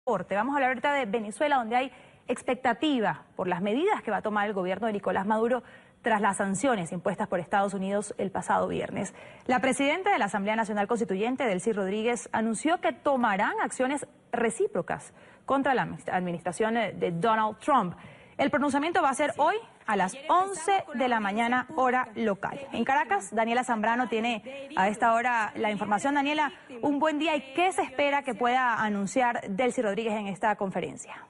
Vamos a hablar ahorita de Venezuela, donde hay expectativa por las medidas que va a tomar el gobierno de Nicolás Maduro tras las sanciones impuestas por Estados Unidos el pasado viernes. La presidenta de la Asamblea Nacional Constituyente, Delcy Rodríguez, anunció que tomarán acciones recíprocas contra la administración de Donald Trump. El pronunciamiento va a ser hoy a las 11 de la mañana, hora local. En Caracas, Daniela Zambrano tiene a esta hora la información. Daniela, un buen día. ¿Y qué se espera que pueda anunciar Delcy Rodríguez en esta conferencia?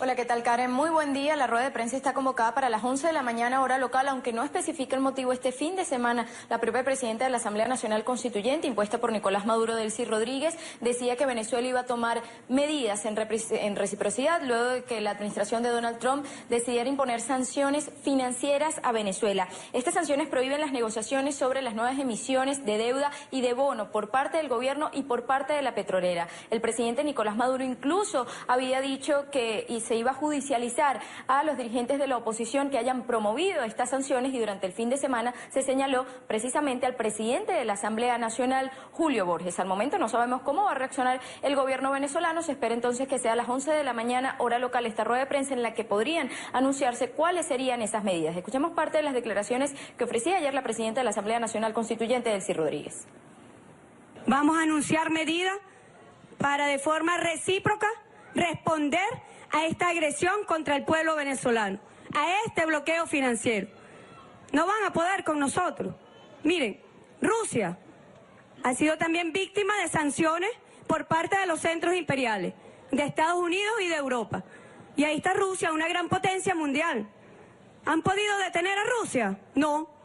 Hola, ¿qué tal, Karen? Muy buen día. La rueda de prensa está convocada para las 11 de la mañana, hora local, aunque no especifica el motivo. Este fin de semana, la propia presidenta de la Asamblea Nacional Constituyente, impuesta por Nicolás Maduro, Delcy Rodríguez, decía que Venezuela iba a tomar medidas en reciprocidad luego de que la administración de Donald Trump decidiera imponer sanciones financieras a Venezuela. Estas sanciones prohíben las negociaciones sobre las nuevas emisiones de deuda y de bono por parte del gobierno y por parte de la petrolera. El presidente Nicolás Maduro incluso había dicho que se iba a judicializar a los dirigentes de la oposición que hayan promovido estas sanciones, y durante el fin de semana se señaló precisamente al presidente de la Asamblea Nacional, Julio Borges. Al momento no sabemos cómo va a reaccionar el gobierno venezolano. Se espera entonces que sea a las 11 de la mañana, hora local, esta rueda de prensa en la que podrían anunciarse cuáles serían esas medidas. Escuchemos parte de las declaraciones que ofrecía ayer la presidenta de la Asamblea Nacional Constituyente, Delcy Rodríguez. Vamos a anunciar medidas para de forma recíproca responder a esta agresión contra el pueblo venezolano, a este bloqueo financiero. No van a poder con nosotros. Miren, Rusia ha sido también víctima de sanciones por parte de los centros imperiales, de Estados Unidos y de Europa. Y ahí está Rusia, una gran potencia mundial. ¿Han podido detener a Rusia? No.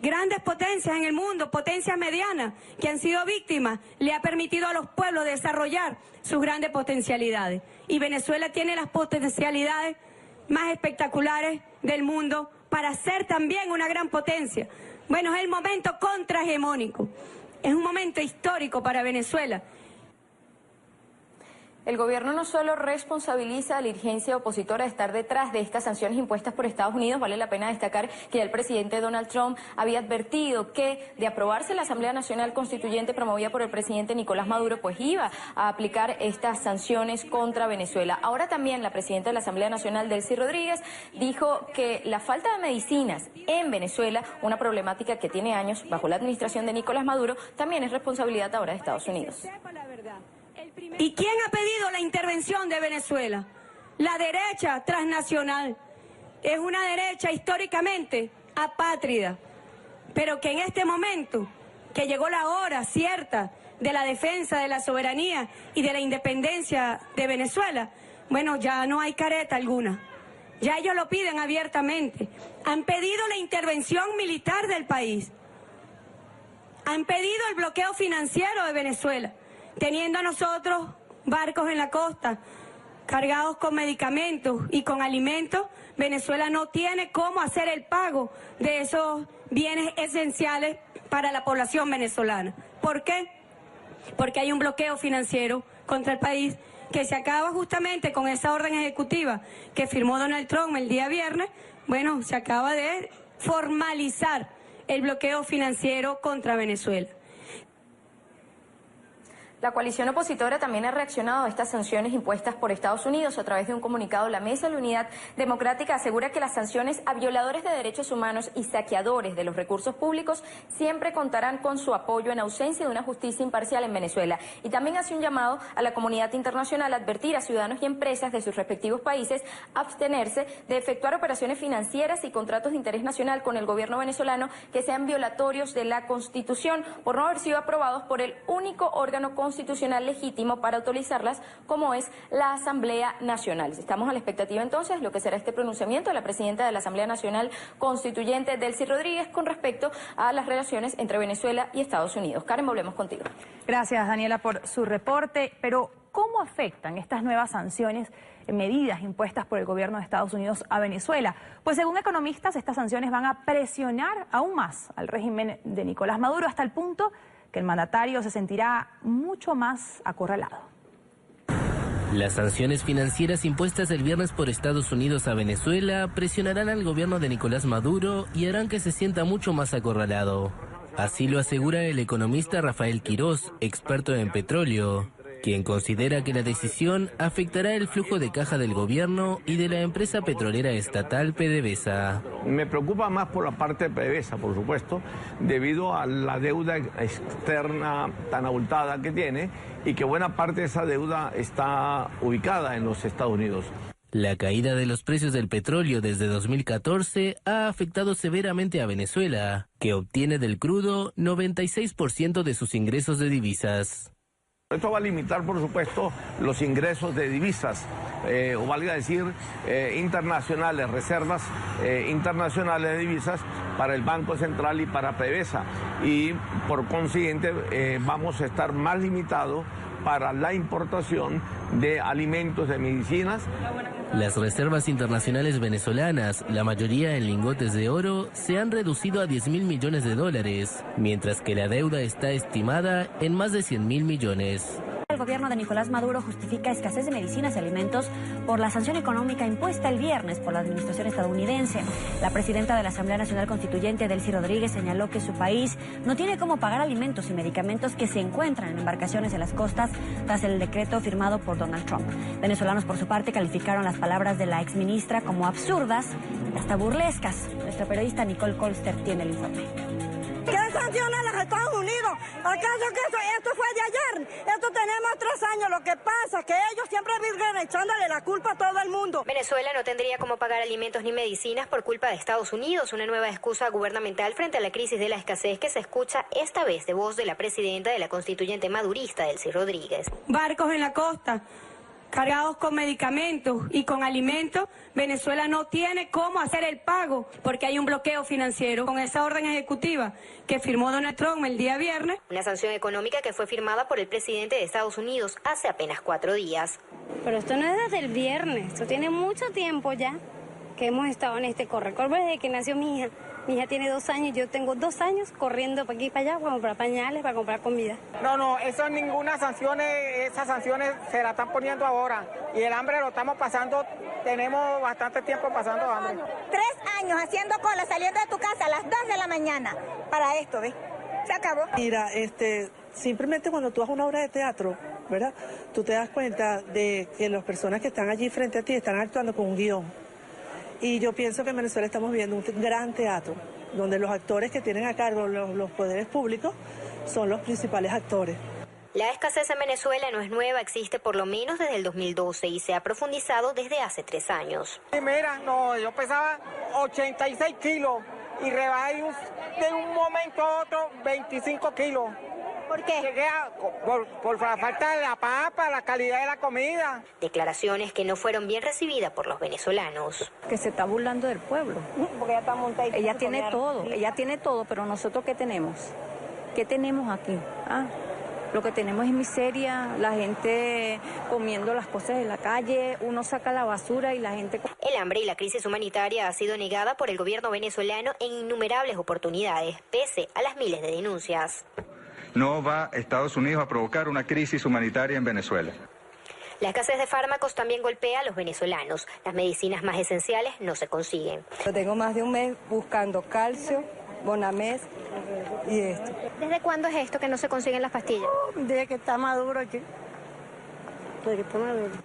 Grandes potencias en el mundo, potencias medianas, que han sido víctimas, le ha permitido a los pueblos desarrollar sus grandes potencialidades. Y Venezuela tiene las potencialidades más espectaculares del mundo para ser también una gran potencia. Bueno, es el momento contrahegemónico, es un momento histórico para Venezuela. El gobierno no solo responsabiliza a la dirigencia opositora de estar detrás de estas sanciones impuestas por Estados Unidos. Vale la pena destacar que ya el presidente Donald Trump había advertido que, de aprobarse la Asamblea Nacional Constituyente promovida por el presidente Nicolás Maduro, pues iba a aplicar estas sanciones contra Venezuela. Ahora también la presidenta de la Asamblea Nacional, Delcy Rodríguez, dijo que la falta de medicinas en Venezuela, una problemática que tiene años bajo la administración de Nicolás Maduro, también es responsabilidad ahora de Estados Unidos. ¿Y quién ha pedido la intervención de Venezuela? La derecha transnacional. Es una derecha históricamente apátrida, pero que en este momento, que llegó la hora cierta de la defensa de la soberanía y de la independencia de Venezuela, bueno, ya no hay careta alguna. Ya ellos lo piden abiertamente. Han pedido la intervención militar del país. Han pedido el bloqueo financiero de Venezuela. Teniendo a nosotros barcos en la costa, cargados con medicamentos y con alimentos, Venezuela no tiene cómo hacer el pago de esos bienes esenciales para la población venezolana. ¿Por qué? Porque hay un bloqueo financiero contra el país que se acaba justamente con esa orden ejecutiva que firmó Donald Trump el día viernes. Bueno, se acaba de formalizar el bloqueo financiero contra Venezuela. La coalición opositora también ha reaccionado a estas sanciones impuestas por Estados Unidos. A través de un comunicado, la Mesa de la Unidad Democrática asegura que las sanciones a violadores de derechos humanos y saqueadores de los recursos públicos siempre contarán con su apoyo en ausencia de una justicia imparcial en Venezuela. Y también hace un llamado a la comunidad internacional a advertir a ciudadanos y empresas de sus respectivos países a abstenerse de efectuar operaciones financieras y contratos de interés nacional con el gobierno venezolano que sean violatorios de la Constitución por no haber sido aprobados por el único órgano constitucional legítimo para utilizarlas, como es la Asamblea Nacional. Estamos a la expectativa entonces de lo que será este pronunciamiento de la presidenta de la Asamblea Nacional Constituyente, Delcy Rodríguez, con respecto a las relaciones entre Venezuela y Estados Unidos. Karen, volvemos contigo. Gracias, Daniela, por su reporte. Pero, ¿cómo afectan estas nuevas sanciones, medidas impuestas por el gobierno de Estados Unidos a Venezuela? Pues según economistas, estas sanciones van a presionar aún más al régimen de Nicolás Maduro, hasta el punto que el mandatario se sentirá mucho más acorralado. Las sanciones financieras impuestas el viernes por Estados Unidos a Venezuela presionarán al gobierno de Nicolás Maduro y harán que se sienta mucho más acorralado. Así lo asegura el economista Rafael Quirós, experto en petróleo, quien considera que la decisión afectará el flujo de caja del gobierno y de la empresa petrolera estatal PDVSA. Me preocupa más por la parte de PDVSA, por supuesto, debido a la deuda externa tan abultada que tiene y que buena parte de esa deuda está ubicada en los Estados Unidos. La caída de los precios del petróleo desde 2014 ha afectado severamente a Venezuela, que obtiene del crudo 96% de sus ingresos de divisas. Esto va a limitar, por supuesto, los ingresos de divisas, o valga decir, internacionales, reservas internacionales de divisas para el Banco Central y para PDVSA. Y por consiguiente vamos a estar más limitados para la importación de alimentos, de medicinas. Las reservas internacionales venezolanas, la mayoría en lingotes de oro, se han reducido a 10.000 millones de dólares, mientras que la deuda está estimada en más de 100.000 millones. El gobierno de Nicolás Maduro justifica escasez de medicinas y alimentos por la sanción económica impuesta el viernes por la administración estadounidense. La presidenta de la Asamblea Nacional Constituyente, Delcy Rodríguez, señaló que su país no tiene cómo pagar alimentos y medicamentos que se encuentran en embarcaciones en las costas tras el decreto firmado por Donald Trump. Venezolanos, por su parte, calificaron las palabras de la exministra como absurdas y hasta burlescas. Nuestra periodista Nicole Colster tiene el informe. ¿Qué sanciones los Estados Unidos? ¿Acaso que esto fue de ayer? Esto tenemos 3 años. Lo que pasa es que ellos siempre viven echándole la culpa a todo el mundo. Venezuela no tendría cómo pagar alimentos ni medicinas por culpa de Estados Unidos, una nueva excusa gubernamental frente a la crisis de la escasez que se escucha esta vez de voz de la presidenta de la constituyente madurista, Delcy Rodríguez. Barcos en la costa, cargados con medicamentos y con alimentos, Venezuela no tiene cómo hacer el pago porque hay un bloqueo financiero con esa orden ejecutiva que firmó Donald Trump el día viernes. Una sanción económica que fue firmada por el presidente de Estados Unidos hace apenas 4 días. Pero esto no es desde el viernes, esto tiene mucho tiempo ya que hemos estado en este corre-corre desde que nació mi hija. Mi hija tiene 2 años, yo tengo 2 años corriendo para aquí y para allá para comprar pañales, para comprar comida. No, eso ninguna sanciones, esas sanciones se las están poniendo ahora. Y el hambre lo estamos pasando, tenemos bastante tiempo pasando hambre. 3 años haciendo cola, saliendo de tu casa a las 2 de la mañana para esto, ¿ves? Se acabó. Mira, simplemente cuando tú haces una obra de teatro, ¿verdad? Tú te das cuenta de que las personas que están allí frente a ti están actuando con un guión. Y yo pienso que en Venezuela estamos viendo un gran teatro, donde los actores que tienen a cargo los poderes públicos son los principales actores. La escasez en Venezuela no es nueva, existe por lo menos desde el 2012 y se ha profundizado desde hace 3 años. Y mira, yo pesaba 86 kilos y rebajé de un momento a otro 25 kilos. ¿Por qué? Llegué por la falta de la papa, la calidad de la comida. Declaraciones que no fueron bien recibidas por los venezolanos. Que se está burlando del pueblo. Porque ella está montada y Ella tiene todo, pero nosotros ¿qué tenemos? ¿Qué tenemos aquí? Lo que tenemos es miseria, la gente comiendo las cosas en la calle, uno saca la basura y la gente... El hambre y la crisis humanitaria ha sido negada por el gobierno venezolano en innumerables oportunidades, pese a las miles de denuncias. No va Estados Unidos a provocar una crisis humanitaria en Venezuela. La escasez de fármacos también golpea a los venezolanos. Las medicinas más esenciales no se consiguen. Yo tengo más de un mes buscando calcio, Bonamés y esto. ¿Desde cuándo es esto que no se consiguen las pastillas? Desde que está Maduro aquí.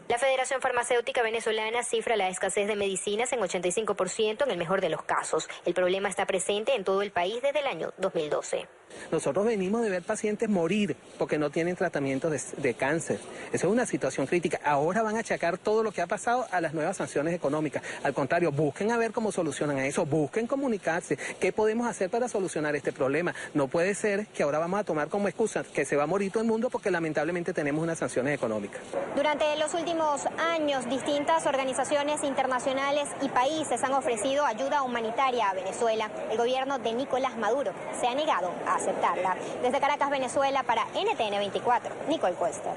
La Federación Farmacéutica Venezolana cifra la escasez de medicinas en 85% en el mejor de los casos. El problema está presente en todo el país desde el año 2012. Nosotros venimos de ver pacientes morir porque no tienen tratamiento de cáncer. Eso es una situación crítica. Ahora van a achacar todo lo que ha pasado a las nuevas sanciones económicas. Al contrario, busquen a ver cómo solucionan a eso, busquen comunicarse. ¿Qué podemos hacer para solucionar este problema? No puede ser que ahora vamos a tomar como excusa que se va a morir todo el mundo porque lamentablemente tenemos unas sanciones económicas. Durante los últimos años, distintas organizaciones internacionales y países han ofrecido ayuda humanitaria a Venezuela. El gobierno de Nicolás Maduro se ha negado a aceptarla. Desde Caracas, Venezuela, para NTN 24, Nicole Cuesta.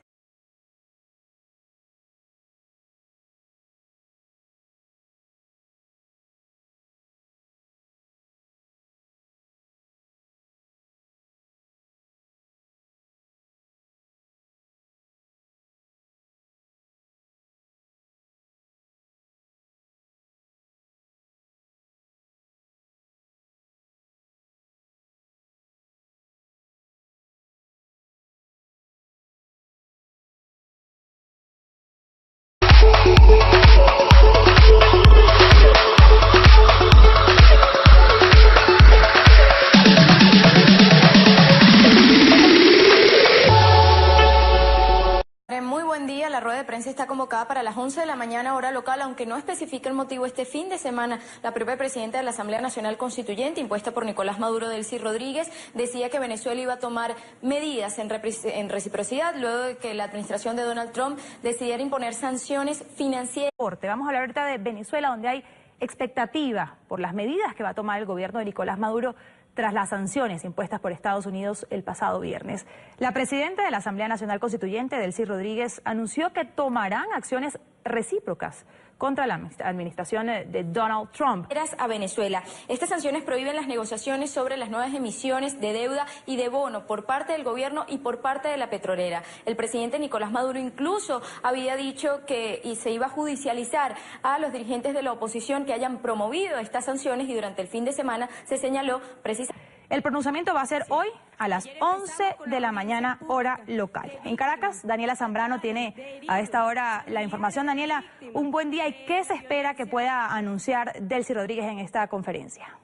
rueda de prensa está convocada para las 11 de la mañana hora local, aunque no especifica el motivo. Este fin de semana, la propia presidenta de la Asamblea Nacional Constituyente, impuesta por Nicolás Maduro, Delcy Rodríguez, decía que Venezuela iba a tomar medidas en reciprocidad luego de que la administración de Donald Trump decidiera imponer sanciones financieras. Vamos a hablar ahorita de Venezuela, donde hay expectativa por las medidas que va a tomar el gobierno de Nicolás Maduro tras las sanciones impuestas por Estados Unidos el pasado viernes. La presidenta de la Asamblea Nacional Constituyente, Delcy Rodríguez, anunció que tomarán acciones recíprocas contra la administración de Donald Trump. A Venezuela. Estas sanciones prohíben las negociaciones sobre las nuevas emisiones de deuda y de bono por parte del gobierno y por parte de la petrolera. El presidente Nicolás Maduro incluso había dicho que se iba a judicializar a los dirigentes de la oposición que hayan promovido estas sanciones, y durante el fin de semana se señaló precisamente. El pronunciamiento va a ser hoy a las 11 de la mañana, hora local. En Caracas, Daniela Zambrano tiene a esta hora la información. Daniela, un buen día. ¿Y qué se espera que pueda anunciar Delcy Rodríguez en esta conferencia?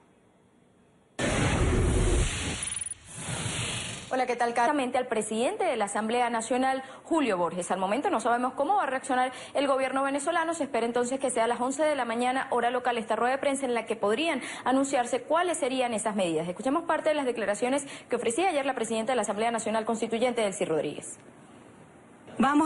Hola, ¿qué tal? Al presidente de la Asamblea Nacional, Julio Borges. Al momento no sabemos cómo va a reaccionar el gobierno venezolano. Se espera entonces que sea a las 11 de la mañana, hora local, esta rueda de prensa en la que podrían anunciarse cuáles serían esas medidas. Escuchemos parte de las declaraciones que ofrecía ayer la presidenta de la Asamblea Nacional Constituyente, Delcy Rodríguez. Vamos